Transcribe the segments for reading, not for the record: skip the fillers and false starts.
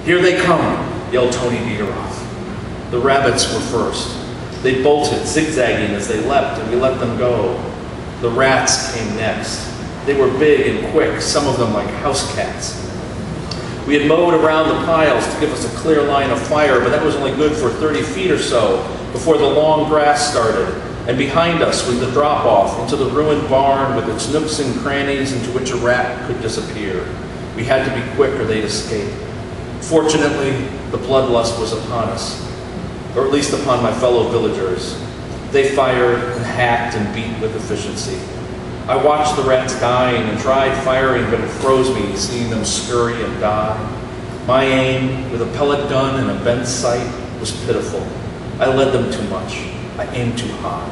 "Here they come," yelled Tony Dieteroff. The rabbits were first. They bolted, zigzagging as they leapt, and we let them go. The rats came next. They were big and quick, some of them like house cats. We had mowed around the piles to give us a clear line of fire, but that was only good for 30 feet or so before the long grass started, and behind us was the drop-off into the ruined barn with its nooks and crannies into which a rat could disappear. We had to be quick or they'd escape. Fortunately, the bloodlust was upon us, or at least upon my fellow villagers. They fired and hacked and beat with efficiency. I watched the rats dying and tried firing, but it froze me seeing them scurry and die. My aim, with a pellet gun and a bent sight, was pitiful. I led them too much. I aimed too high.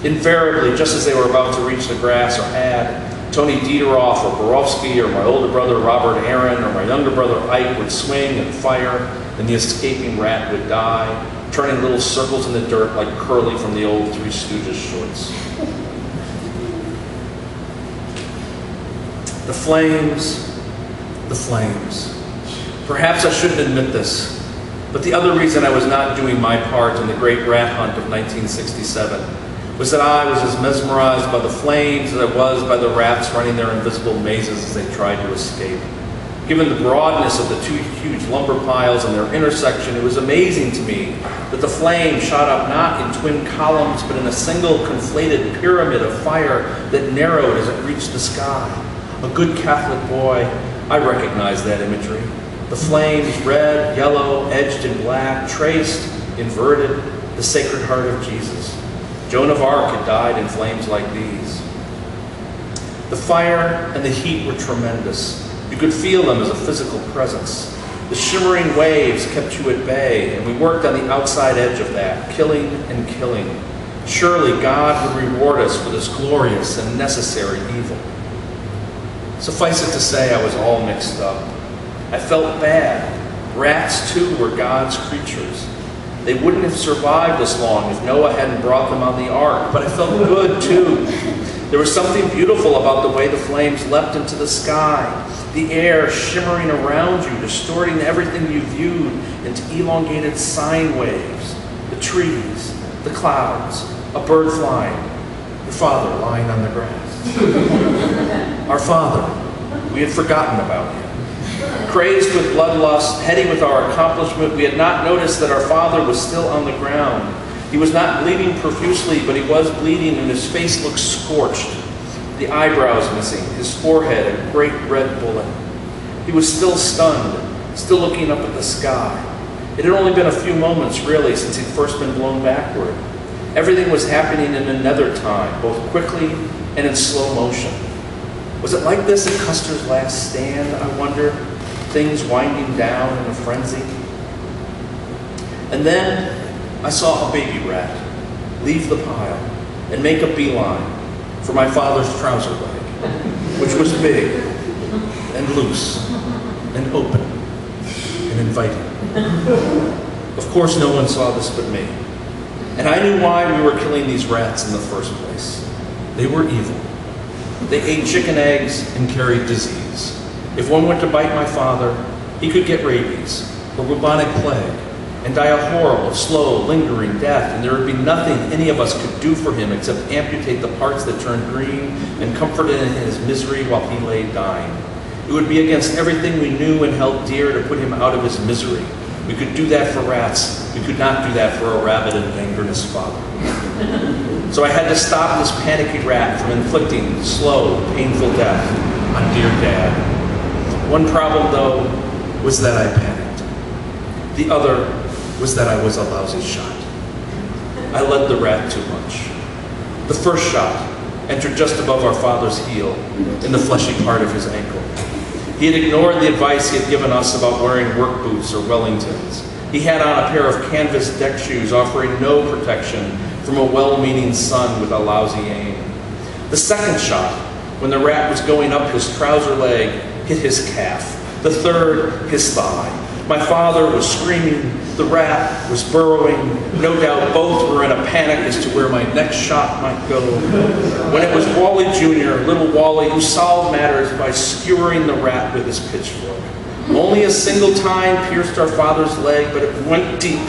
Invariably, just as they were about to reach the grass or had, Tony Dieteroff or Borowski or my older brother Robert Aaron or my younger brother Ike would swing and fire, and the escaping rat would die, turning little circles in the dirt like Curly from the old Three Stooges shorts. The flames, the flames. Perhaps I shouldn't admit this, but the other reason I was not doing my part in the great rat hunt of 1967 was that I was as mesmerized by the flames as I was by the rats running their invisible mazes as they tried to escape. Given the broadness of the two huge lumber piles and their intersection, it was amazing to me that the flame shot up not in twin columns, but in a single conflated pyramid of fire that narrowed as it reached the sky. A good Catholic boy, I recognized that imagery. The flames, red, yellow, edged in black, traced, inverted, the Sacred Heart of Jesus. Joan of Arc had died in flames like these. The fire and the heat were tremendous. You could feel them as a physical presence. The shimmering waves kept you at bay, and we worked on the outside edge of that, killing and killing. Surely God would reward us for this glorious and necessary evil. Suffice it to say, I was all mixed up. I felt bad. Rats, too, were God's creatures. They wouldn't have survived this long if Noah hadn't brought them on the ark, but I felt good, too. There was something beautiful about the way the flames leapt into the sky, the air shimmering around you, distorting everything you viewed into elongated sine waves, the trees, the clouds, a bird flying, your father lying on the grass. Our father, we had forgotten about him. Crazed with bloodlust, heady with our accomplishment, we had not noticed that our father was still on the ground. He was not bleeding profusely, but he was bleeding, and his face looked scorched. The eyebrows missing, his forehead a great red bullet. He was still stunned, still looking up at the sky. It had only been a few moments, really, since he'd first been blown backward. Everything was happening in another time, both quickly and in slow motion. Was it like this at Custer's last stand, I wonder? Things winding down in a frenzy? And then I saw a baby rat leave the pile and make a beeline for my father's trouser leg, which was big and loose and open and inviting. Of course, no one saw this but me. And I knew why we were killing these rats in the first place. They were evil. They ate chicken eggs and carried disease. If one went to bite my father, he could get rabies or bubonic plague and die a horrible, slow, lingering death, and there would be nothing any of us could do for him except amputate the parts that turned green and comfort him in his misery while he lay dying. It would be against everything we knew and held dear to put him out of his misery. We could do that for rats. We could not do that for a rabid and gangrenous father. So I had to stop this panicky rat from inflicting slow, painful death on dear Dad. One problem, though, was that I panicked. The other was that I was a lousy shot. I led the rat too much. The first shot entered just above our father's heel, in the fleshy part of his ankle. He had ignored the advice he had given us about wearing work boots or Wellingtons. He had on a pair of canvas deck shoes offering no protection from a well-meaning son with a lousy aim. The second shot, when the rat was going up his trouser leg, hit his calf. The third, his thigh. My father was screaming. The rat was burrowing. No doubt both were in a panic as to where my next shot might go. When it was Wally Jr., little Wally, who solved matters by skewering the rat with his pitchfork. Only a single time pierced our father's leg, but it went deep,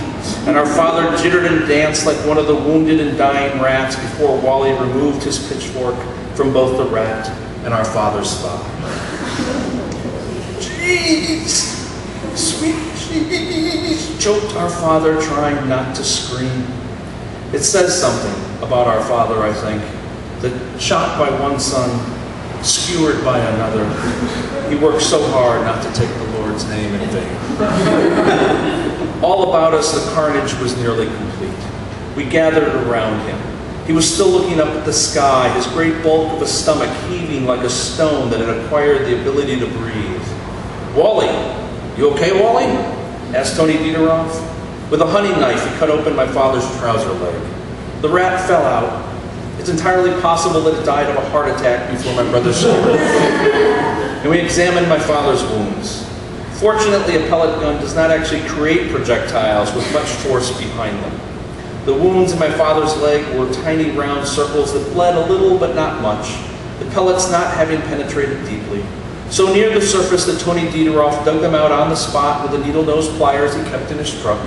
and our father jittered and danced like one of the wounded and dying rats before Wally removed his pitchfork from both the rat and our father's thigh. Jeez! Sweet cheese! Choked our father, trying not to scream. It says something about our father, I think, that shot by one son, skewered by another, he worked so hard not to take the Lord's name in vain. All about us, the carnage was nearly complete. We gathered around him. He was still looking up at the sky, his great bulk of a stomach heaving like a stone that had acquired the ability to breathe. "Wally, you okay, Wally?" asked Tony Dieteroff. With a hunting knife, he cut open my father's trouser leg. The rat fell out. It's entirely possible that it died of a heart attack before my brother skewered it. And we examined my father's wounds. Fortunately, a pellet gun does not actually create projectiles with much force behind them. The wounds in my father's leg were tiny round circles that bled a little but not much, the pellets not having penetrated deeply. So near the surface that Tony Dieteroff dug them out on the spot with the needle-nose pliers he kept in his truck.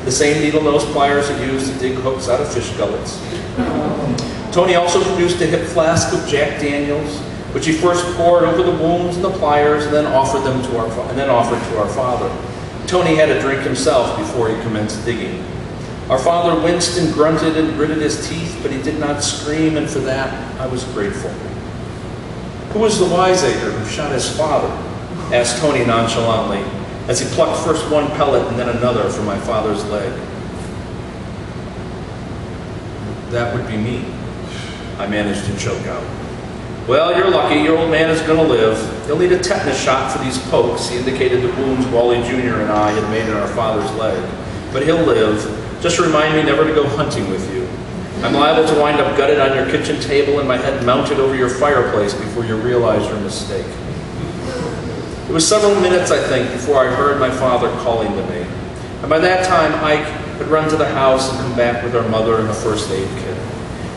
The same needle-nose pliers he used to dig hooks out of fish gullets. Tony also produced a hip flask of Jack Daniels, which he first poured over the wounds and the pliers, and then offered to our father. Tony had a drink himself before he commenced digging. Our father winced and grunted and gritted his teeth, but he did not scream, and for that I was grateful. "Who was the wiseacre who shot his father?" asked Tony nonchalantly, as he plucked first one pellet and then another from my father's leg. "That would be me," I managed to choke out. "Well, you're lucky. Your old man is going to live. He'll need a tetanus shot for these pokes." He indicated the wounds Wally Jr. and I had made in our father's leg. "But he'll live. Just remind me never to go hunting with you. I'm liable to wind up gutted on your kitchen table and my head mounted over your fireplace before you realize your mistake." It was several minutes, I think, before I heard my father calling to me. And by that time, Ike had run to the house and come back with our mother and a first aid kit.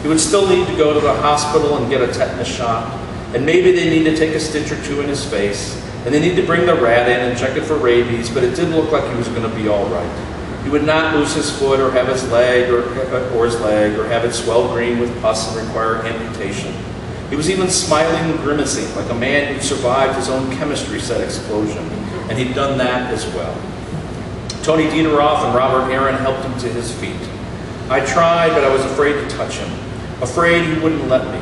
He would still need to go to the hospital and get a tetanus shot, and maybe they need to take a stitch or two in his face, and they need to bring the rat in and check it for rabies, but it did look like he was going to be all right. He would not lose his foot or have his leg or have it swell green with pus and require amputation. He was even smiling and grimacing like a man who'd survived his own chemistry set explosion, and he'd done that as well. Tony Dieteroff and Robert Aaron helped him to his feet. I tried, but I was afraid to touch him, afraid he wouldn't let me.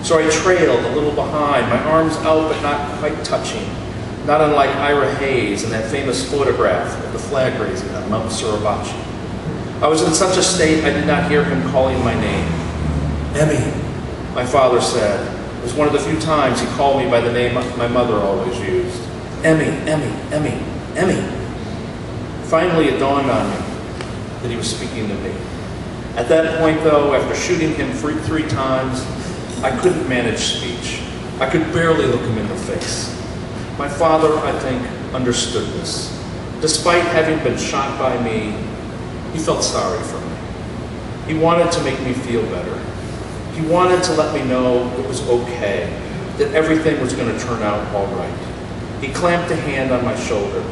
So I trailed a little behind, my arms out but not quite touching, not unlike Ira Hayes in that famous photograph of the flag raising on Mount Suribachi. I was in such a state I did not hear him calling my name. "Emmy," my father said. It was one of the few times he called me by the name my mother always used. "Emmy, Emmy, Emmy, Emmy." Finally, it dawned on me that he was speaking to me. At that point, though, after shooting him three times, I couldn't manage speech. I could barely look him in the face. My father, I think, understood this. Despite having been shot by me, he felt sorry for me. He wanted to make me feel better. He wanted to let me know it was okay, that everything was going to turn out all right. He clamped a hand on my shoulder.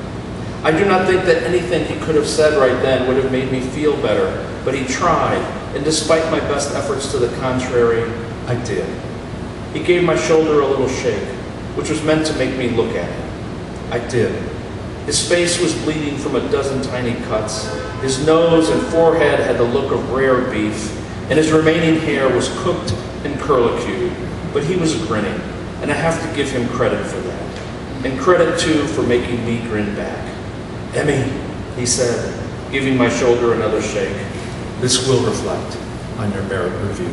I do not think that anything he could have said right then would have made me feel better, but he tried, and despite my best efforts to the contrary, I did. He gave my shoulder a little shake, which was meant to make me look at him. I did. His face was bleeding from a dozen tiny cuts. His nose and forehead had the look of rare beef, and his remaining hair was cooked and curlicued, but he was grinning, and I have to give him credit for that, and credit, too, for making me grin back. "Emmy," he said, giving my shoulder another shake, "this will reflect on your merit review."